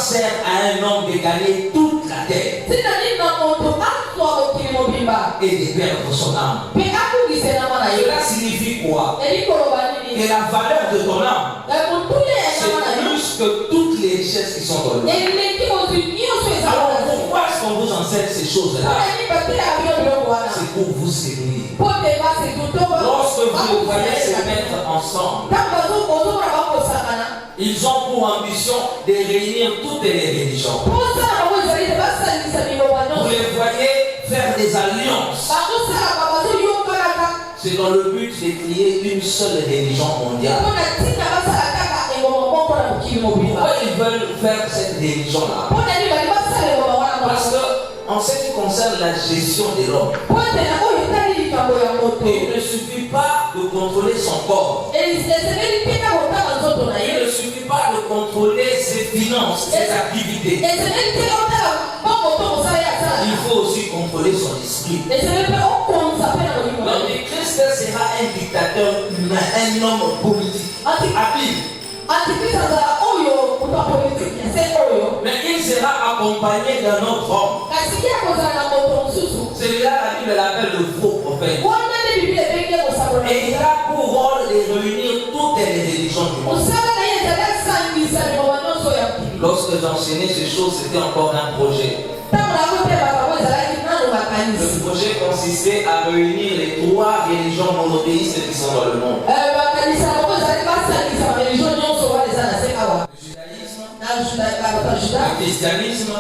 sert à un homme de gagner toute la terre et de perdre son âme? Cela signifie quoi? Que la valeur de ton âme, c'est plus que toutes les richesses qui sont dans le monde. Alors pourquoi est-ce qu'on vous enseigne ces choses-là? C'est pour vous séduire. Lorsque vous les voyez se mettre ensemble, ils ont pour ambition de réunir toutes les religions. Vous les voyez faire des alliances. C'est dans le but de créer une seule religion mondiale. Pourquoi ils veulent faire cette religion-là? Parce que en ce qui concerne la gestion de l'homme, il ne suffit pas de contrôler son corps. Il ne suffit pas de contrôler ses finances, ses activités. Il faut aussi contrôler son esprit. L'Antichrist sera un dictateur humain, un homme politique, habile. Mais il sera accompagné d'un autre homme. Celui-là, la Bible l'appelle le faux prophète. Et il a pour rôle de réunir toutes les religions du monde. Lorsque j'enseignais ces choses, c'était encore un projet. Le projet consistait à réunir les 3 religions monothéistes qui sont dans le monde. Le christianisme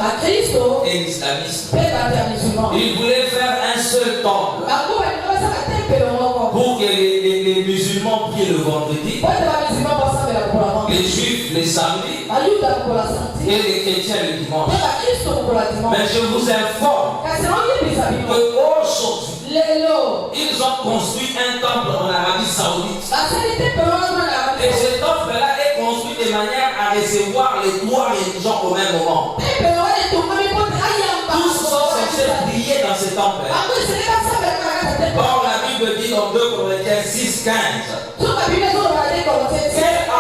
et l'islamisme. Ils voulaient faire un seul temple pour que les musulmans prient le vendredi, les juifs les samedis et les chrétiens le dimanche. Mais je vous informe qu'aujourd'hui, ils ont construit un temple en Arabie Saoudite. Et ce temple-là est construit de manière à recevoir les 3 religions au même moment. Tous sont censés prier dans ce temple. Or, la Bible dit dans 2 Corinthiens 6:15. Quel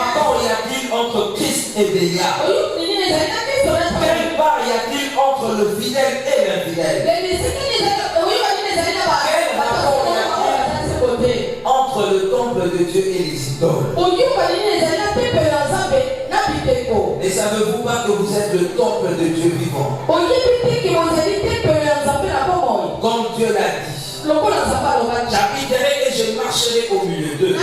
accord y a-t-il entre Christ et Bélial? Quelle part y a-t-il entre le fidèle et l'infidèle? Quel rapport y a-t-il entre le temple de Dieu et les idoles? Et savez-vous pas que vous êtes le temple de Dieu vivant? Comme Dieu l'a dit. J'habiterai et je marcherai au milieu d'eux.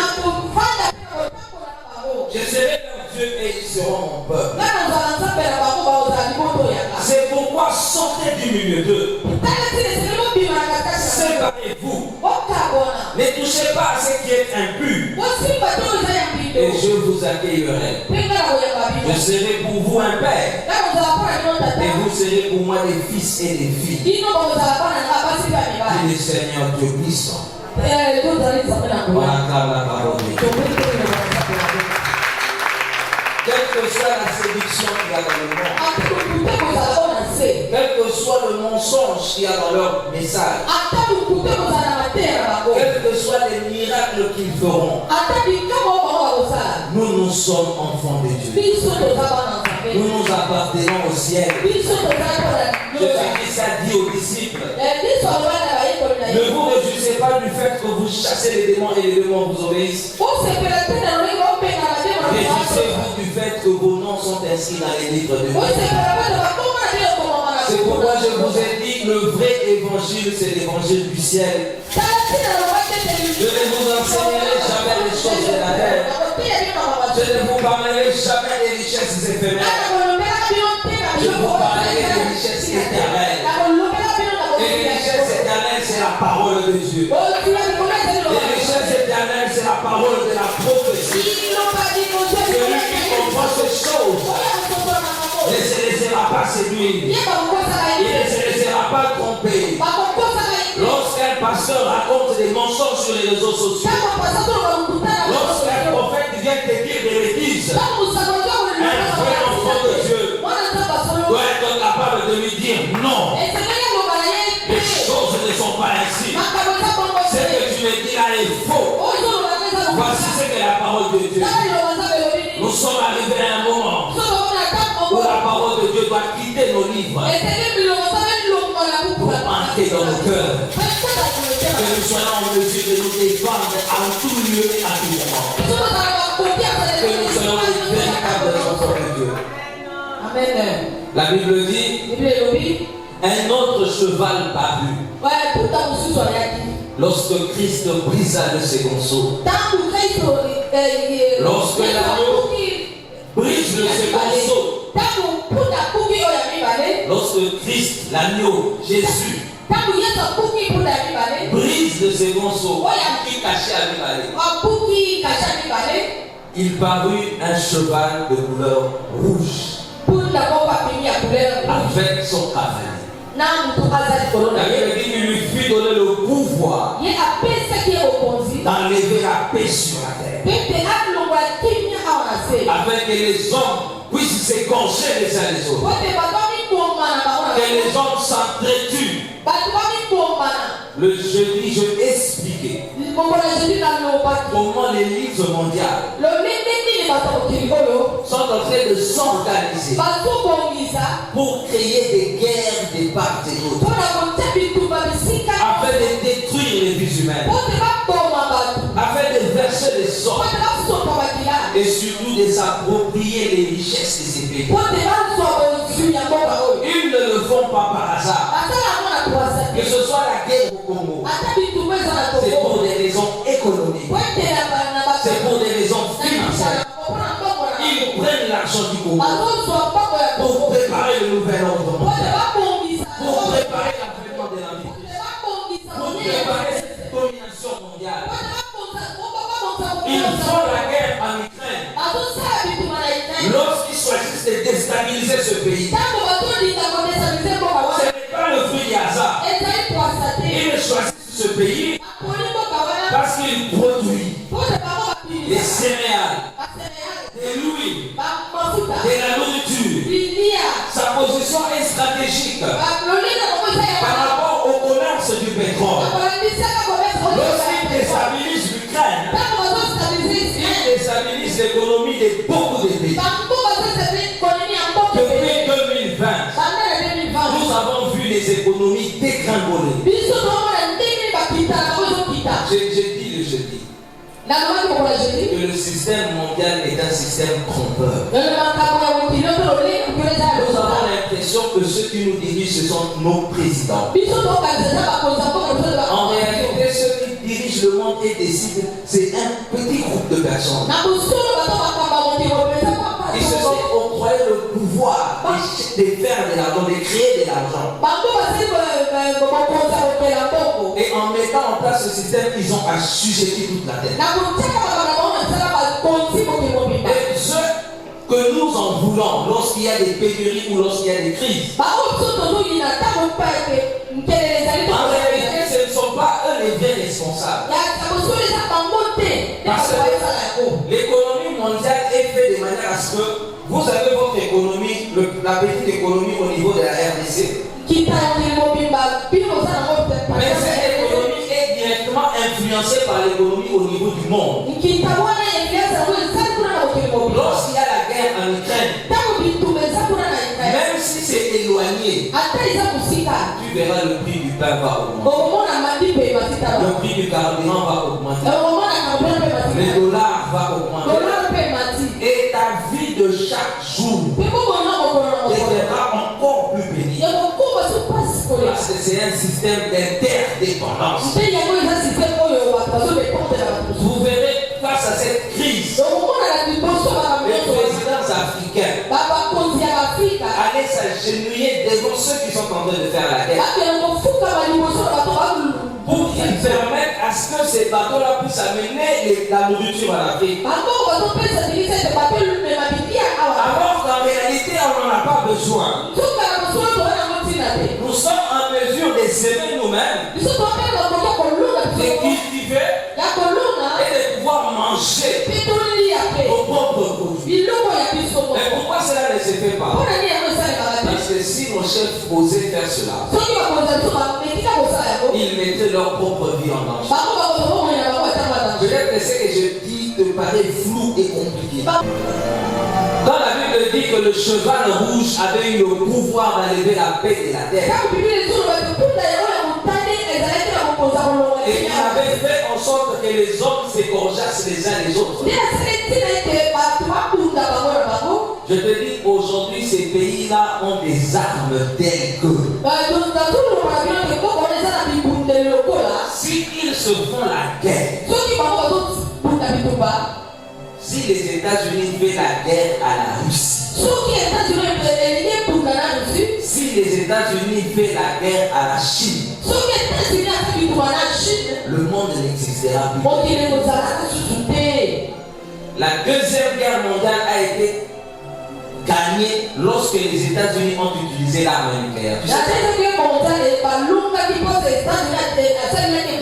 Je serai leur Dieu et ils seront mon peuple. C'est pourquoi sortez du milieu d'eux. Séparez-vous. Ne touchez pas à ce qui est impur. Et je vous accueillerai. Je serai pour vous un père. Et vous serez pour moi des fils et des filles. Dit le Seigneur Dieu puissant. On acclame la parole de Dieu. Quelle que soit la séduction qu'il y a dans le monde, quel que soit le mensonge qu'il y a dans leur message, quels que soient les miracles qu'ils feront, nous sommes enfants de Dieu. Nous nous appartenons au ciel. Jésus-Christ a dit aux disciples: ne vous réjouissez pas du fait que vous chassez les démons et les démons vous obéissent. Réjouissez-vous du fait que vos noms sont inscrits dans les livres de Dieu. C'est pourquoi je vous ai dit, le vrai évangile, c'est l'évangile du ciel. Je ne vous enseignerai jamais les choses de la terre. Je ne vous parlerai jamais des richesses éphémères. Je vous parlerai des richesses éternelles. Et les richesses éternelles, c'est la parole de Dieu. Les richesses éternelles, c'est la parole de la prophétie. Celui qui comprend ces choses ne se laissera pas séduire. Il ne se laissera pas tromper. Lorsqu'un pasteur raconte des mensonges sur les réseaux sociaux, lorsqu'un prophète vient te dire des bêtises, un vrai enfant de Dieu doit être capable de lui dire non. Les choses ne sont pas ainsi. Ce que tu me dis là est faux. Voici ce que la parole de Dieu dit. Nous sommes arrivés à un moment où la parole de Dieu lisez nos livres pour entrer dans nos cœurs. Que nous soyons en mesure de nous défendre en tout lieu et à tout moment. Que nous soyons les véritables enfants de Dieu. Amen. La Bible dit, un autre cheval parut. Lorsque Christ brisa le second sceau. Lorsque l'agneau brise le second sceau. Lorsque Christ, l'agneau, Jésus, brise le second sceau qui cachait à lui, il parut un cheval de couleur rouge avec son cavalier. La Bible dit qu'il lui fut donné le pouvoir d'enlever la paix sur la terre, afin que les hommes puissent s'égorger les uns les autres, que les hommes s'entretuent. Le jeudi, je expliquais comment les livres mondiales sont en train de s'organiser pour créer des guerres de part et d'autre, afin de détruire les vies humaines, afin de verser les sorts et surtout de s'approprier les richesses de ces pays. Ils ne le font pas par hasard. Que ce soit la guerre au Congo, c'est pour des raisons économiques, c'est pour des raisons financières. Ils prennent l'argent du Congo pour préparer le nouvel ordre mondial, pour préparer l'avènement de la vie, pour préparer cette domination mondiale. Ils font la guerre en Ukraine. Lorsqu'ils choisissent de déstabiliser ce pays, ce n'est pas le fruit du hasard. Ils choisissent ce pays parce qu'il produit des céréales, des louis, de la nourriture. Sa position est stratégique par rapport au commerce du pétrole. Lorsqu'il déstabilise l'Ukraine, il déstabilise l'économie de beaucoup de pays. Depuis 2020, nous avons vu les économies dégringoler. Je dis le jeudi que le système mondial est un système trompeur. Nous avons l'impression que ceux qui nous dirigent, ce sont nos présidents. En réalité, ceux qui dirigent le monde et décident, c'est un petit groupe de personnes. Ils se sont octroyés le pouvoir de faire de l'argent, de créer de l'argent. Et en mettant en place ce système, ils ont assujetti toute la terre. Et ce que nous en voulons lorsqu'il y a des pénuries ou lorsqu'il y a des crises, en réalité, ce ne sont pas eux les vrais responsables. Parce que l'économie mondiale est faite de manière à ce que vous avez votre économie, la petite économie au niveau de la RDC. Mais cette économie est directement influencée par l'économie au niveau du monde. Lorsqu'il y a la guerre en Ukraine, même si c'est éloigné, tu verras le prix du pain va augmenter. Le prix du carburant va augmenter. Le dollar va augmenter. Et ta vie de chaque jour deviendra encore plus bénie. Parce que c'est un système d'interdépendance. Vous verrez face à cette crise, les présidents africains allaient s'agenouiller devant ceux qui sont en train de faire la guerre pour qu'ils permettent à ce que ces bateaux-là puissent amener la nourriture en Afrique. Alors qu'en réalité, on n'en a pas besoin. Nous sommes en mesure de s'aimer nous-mêmes, de cultiver et de pouvoir manger nos propres produits. Mais pourquoi cela ne se fait pas? Parce que si nos chefs osaient faire cela, ils mettaient leur propre vie en danger. Peut-être que ce que je dis te paraît flou et compliqué. Quand la Bible dit dit que le cheval rouge avait eu le pouvoir d'enlever la paix de la terre. Et il avait fait en sorte que les hommes s'égorgeassent les uns les autres. Je te dis, aujourd'hui, ces pays-là ont des armes telles que s'ils se font la guerre, si les États-Unis font la guerre à la Russie, si les États-Unis font la guerre à la Chine, le monde n'existera plus. La deuxième guerre mondiale a été gagnée lorsque les États-Unis ont utilisé l'arme nucléaire.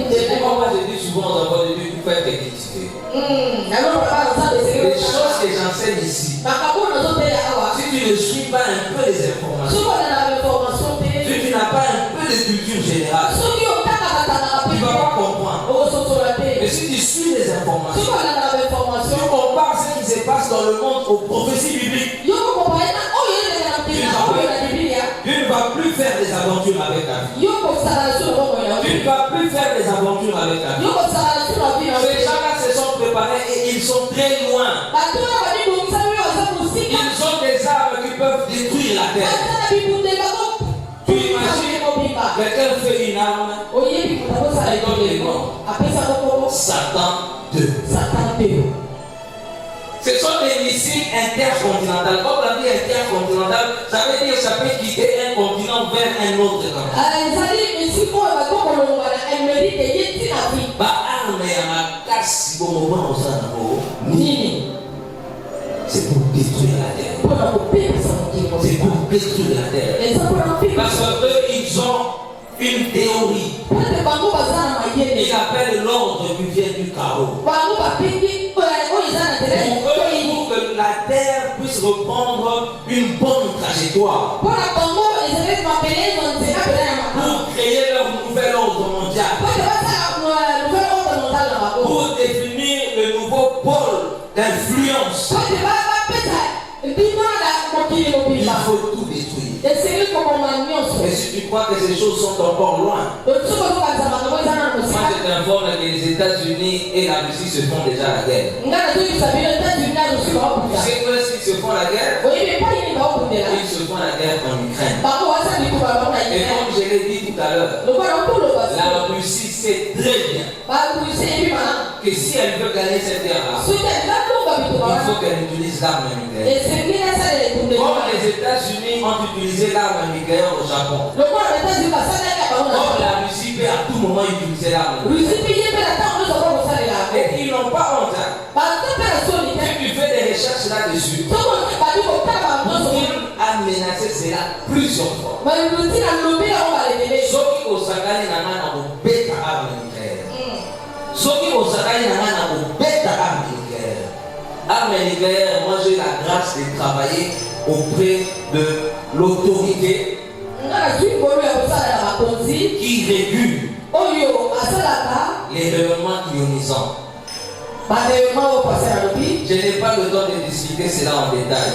C'est pourquoi je dis souvent aux enfants de Dieu, vous faites rectifier. Les choses que j'enseigne ici, si tu ne suis pas un peu les informations, si tu n'as pas un peu de culture générale, tu ne vas pas comprendre. Mais si tu suis les informations, tu compares ce qui se passe dans le monde aux prophéties bibliques, tu ne vas plus faire des aventures avec ta vie. Tu ne vas plus faire des aventures avec ta vie. Ces gens-là se sont préparés et ils sont très loin. Ils ont des armes qui peuvent détruire la terre. Tu imagines, quelqu'un fait une arme, il donne les noms. Satan 2. Ce sont des missiles intercontinentaux. Quand on dit intercontinental, ça veut dire que ça peut quitter un continent vers un autre. C'est pour détruire la terre. C'est pour détruire la terre. Parce qu'ils ont une théorie. Ils appellent l'ordre qui vient du chaos. Pour que la terre puisse reprendre une bonne trajectoire. Pour créer leur nouvel ordre mondial. Pour définir le nouveau pôle d'influence. Il faut tout détruire. Et si tu crois que ces choses sont encore loin, moi je t'informe que les États-Unis et la Russie se font déjà la guerre. Tu sais où est-ce qu'ils se font la guerre? Ils se font la guerre en Ukraine. Et comme je l'ai dit tout à l'heure, la Russie sait très bien que si elle veut gagner cette guerre-là, il faut qu'elle utilise l'arme nucléaire. Comme les États-Unis ont utilisé l'arme nucléaire au Japon, comme la Russie peut à tout moment utiliser l'arme nucléaire. Et ils n'ont pas honte. Si tu fais des recherches là-dessus, a menacé cela plusieurs fois. Ceux qui ont sagani n'a pas bête arme nucléaire. Ceux qui ont sagani n'a pas bête arme nucléaire. Arme nucléaire, moi j'ai la grâce de travailler auprès de l'autorité qui régule les rayonnements ionisants. Je n'ai pas le temps de discuter cela en détail.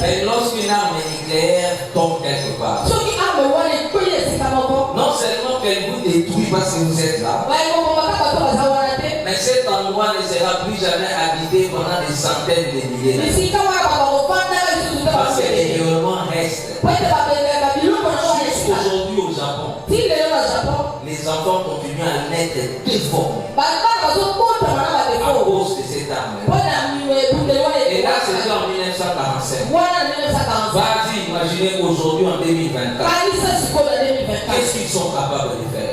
Mais lorsqu'une arme nucléaire tombe quelque part, non seulement qu'elle vous détruit parce que vous êtes là, mais cet endroit ne sera plus jamais habité pendant des centaines de milliers d'années. Parce que les rayonnements restent. Jusqu'aujourd'hui au Japon, les enfants continuent à naître déformés à cause de cette arme. Et là, c'était en 1945. Vas-y, imaginez aujourd'hui en 2024. Qu'est-ce qu'ils sont capables de faire?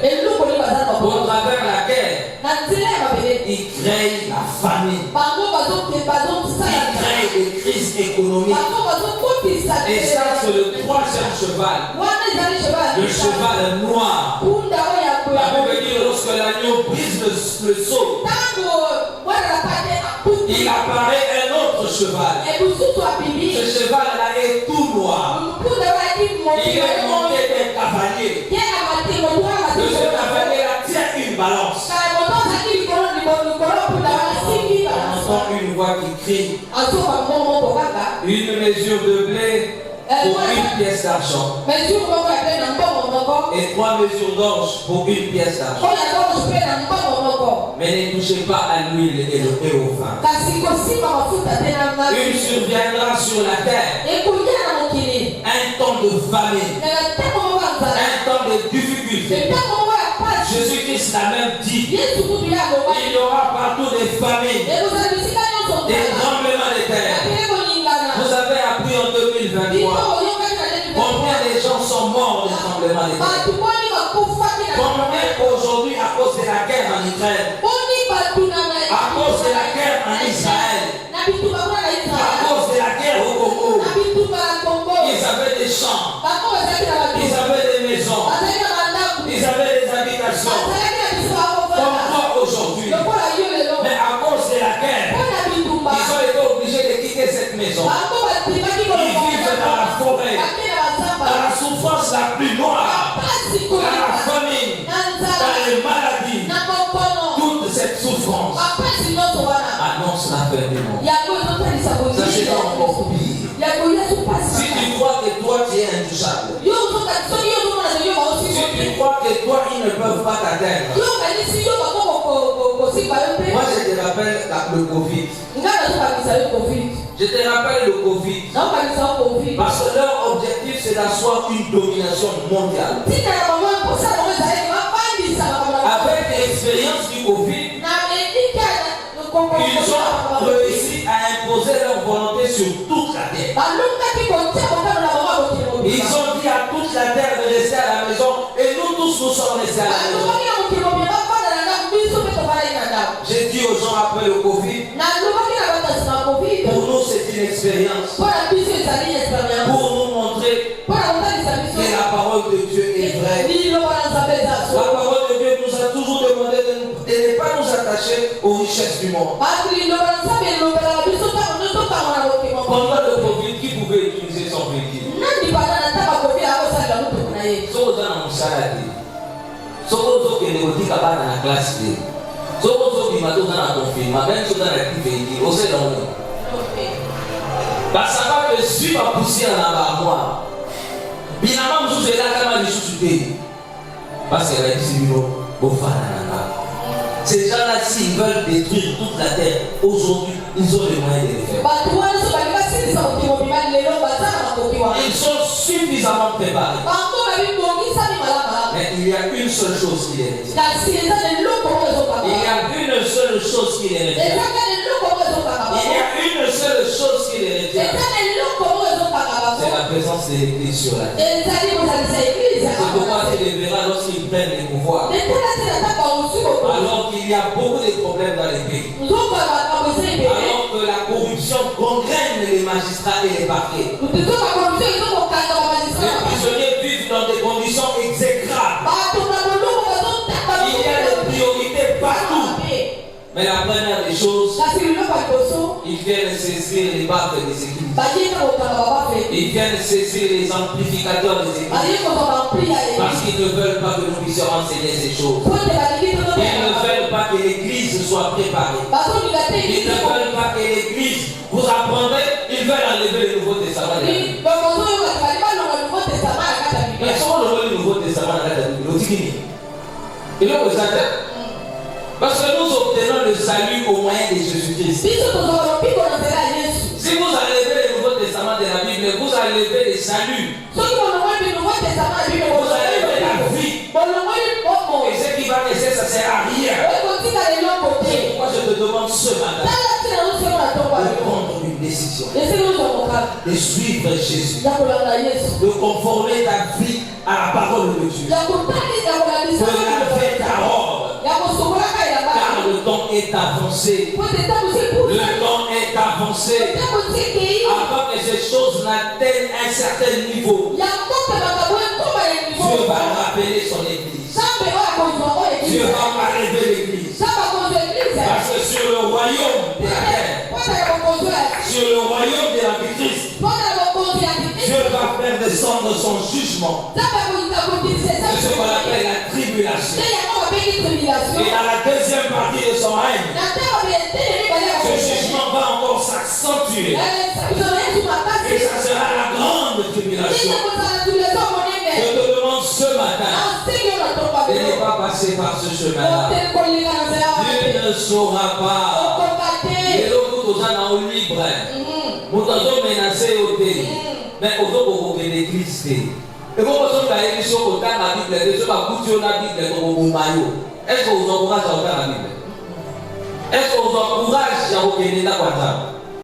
Au travers laquelle ils créent la famine. Ils créent des crises économiques. Et ça, c'est le troisième cheval. Le cheval noir. La Bible dit lorsque l'agneau brise le sceau, il apparaît un autre cheval. Ce cheval-là est tout noir. Il est monté d'un cavalier. Ce cavalier-là tient une balance. On entend une voix qui crie. Une mesure de blé pour une pièce d'argent. Et 3 mesures d'orge pour une pièce d'argent. Mais ne touchez pas à l'huile et au vin. Une surviendra sur la terre un temps de famine, un temps de difficulté. Jésus-Christ l'a même dit. Il y aura partout des famines, des tremblements de terre. Vous avez appris en 2023 combien de gens sont morts des tremblements de terre. Combien aujourd'hui à cause de la guerre en Ukraine, à cause de la guerre en Israël, à cause de la guerre au Congo. Ils avaient des champs, ils avaient des maisons, ils avaient des habitations. Comme toi aujourd'hui. Mais à cause de la guerre, ils ont été obligés de quitter cette maison. Ils vivent dans la forêt, dans la souffrance la plus noire, dans la famine, dans les maladies. Toute cette souffrance annonce la fin du monde. Ça c'est encore pire. Si tu crois que toi tu es intouchable, si tu crois que toi ils ne peuvent pas t'atteindre, moi je te rappelle le Covid. Je te rappelle le Covid. Parce que leur objectif c'est d'asseoir une domination mondiale. Avec l'expérience du Covid, ils ont réussi à imposer leur volonté sur toute la terre. Ils ont dit à toute la terre de rester à la maison et nous tous nous sommes restés à la maison. J'ai dit aux gens après le Covid, pour nous c'est une expérience. Pour nous montrer que la parole de Dieu est vraie. La parole de Dieu nous a toujours demandé de ne pas nous attacher aux richesses du monde. Pendant le Covid, qui pouvait utiliser son véhicule? Parce que je suis ma poussière dans l'armoire. Finalement, je suis là comme je suis. Parce que la ces gens-là, s'ils veulent détruire toute la terre, aujourd'hui, ils ont les moyens de le faire. Ils sont suffisamment préparés. Mais il y a une seule chose qui les retient. Il y a une seule chose qui les retient. Il y a une seule chose qui les retient. C'est la présence de l'Église sur la terre. C'est pourquoi tu les verras lorsqu'ils prennent les pouvoirs. Alors qu'il y a beaucoup de problèmes dans les pays. Alors que la corruption gangrène les magistrats et les parquets. Les prisonniers vivent dans des conditions exécrables. Il y a des priorités partout. Mais la première des choses, ils viennent saisir les barres des églises. Ils viennent saisir les amplificateurs des églises. Parce qu'ils ne veulent pas que nous puissions enseigner ces choses. Ils ne veulent pas que l'église soit préparée. Ils ne veulent pas que l'église vous apprendrez. Ils veulent enlever le Nouveau Testament de la Bible. Mais comment le Nouveau Testament de la Bible? Il est au Satan. Parce que nous obtenons le salut au moyen de Jésus-Christ. Si vous enlevez le Nouveau Testament de la Bible, vous enlevez le salut. Vous enlevez la vie. Et ce qui va rester, ça ne sert à rien. C'est pourquoi je te demande ce matin de prendre une décision. De suivre Jésus. De conformer ta vie à la parole de Dieu. De laver ta robe. Car le temps est avancé. Le temps est avancé. Avant que ces choses n'atteignent un certain niveau, Dieu va rappeler son église. Dieu va relever l'église. Parce que sur le royaume de la terre, sur le royaume de l'Antichrist, Dieu va faire descendre son jugement. C'est ce qu'on appelle la tribulation. Et dans la deuxième partie de son règne, ce jugement va tuer. Et ça sera la grande tribulation. Je te demande ce matin de ne pas passer par ce chemin-là. Dieu ne saura pas. Et l'autre, tout ça dans le libre. Nous avons menacé au pays. Mais aux autres, on est Christé. Et vous pensez que la émission au temps de la Bible, les gens qui ont la Bible comme au maillot. Est-ce que vous encouragez à faire la Bible? Est-ce que vous encouragez à vous donner la Bible?